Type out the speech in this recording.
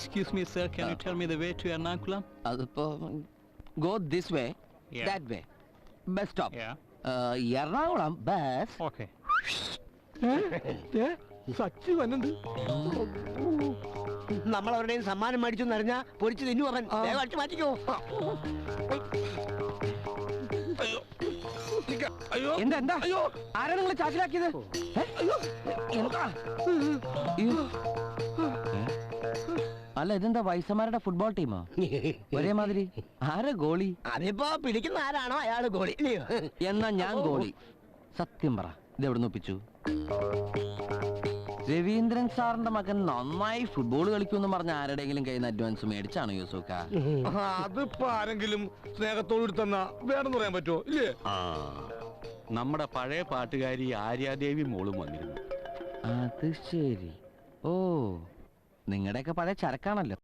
Excuse me, sir. Can you tell me the way to Ernakulam? Go this way, Yeah. that way. Bus stop. Yeah. Ernakulam bus. Okay. Sachi വന്നുണ്ട്. നമ്മൾ അവരുടെയും സമ്മാനം മേടിച്ചു അറിഞ്ഞാ പൊരിച്ചു തിന്നു അവൻ. അടിച്ചു മാറ്റിക്കോ. അയ്യോ എന്താ അയ്യോ ആരാണ് നിങ്ങൾ ചാക്കിലാക്കിയത്? എന്താ അല്ല ഇതെന്താ വയസ്സന്മാരുടെ ഫുട്ബോൾ ടീമോ? ഒരേ മാതിരി. ആരാ ഗോളി? അതിപ്പോ പിടിക്കുന്ന ആരാണോ അയാള് ഗോളി. എന്നാ ഞാൻ ഗോളി. സത്യം പറ, ഇത് എവിടെ നിന്ന് ഒപ്പിച്ചു? രവീന്ദ്രൻ സാറിന്റെ മകൻ നന്നായി ഫുട്ബോൾ കളിക്കുമെന്ന് പറഞ്ഞ ആരുടെയെങ്കിലും കയ്യിൽ നിന്ന് അഡ്വാൻസ് മേടിച്ചാണോ യൂസുക്ക? അതിപ്പോ ആരെങ്കിലും സ്നേഹത്തോട് തന്നാ വേണമെന്ന് പറയാൻ പറ്റുമോ? ഇല്ലേ? നമ്മുടെ പഴയ പാട്ടുകാരി ആര്യാദേവി മോളും വന്നിരുന്നു. അത് ശരി. ഓ, നിങ്ങളുടെയൊക്കെ പഴയ ചരക്കാണല്ലോ.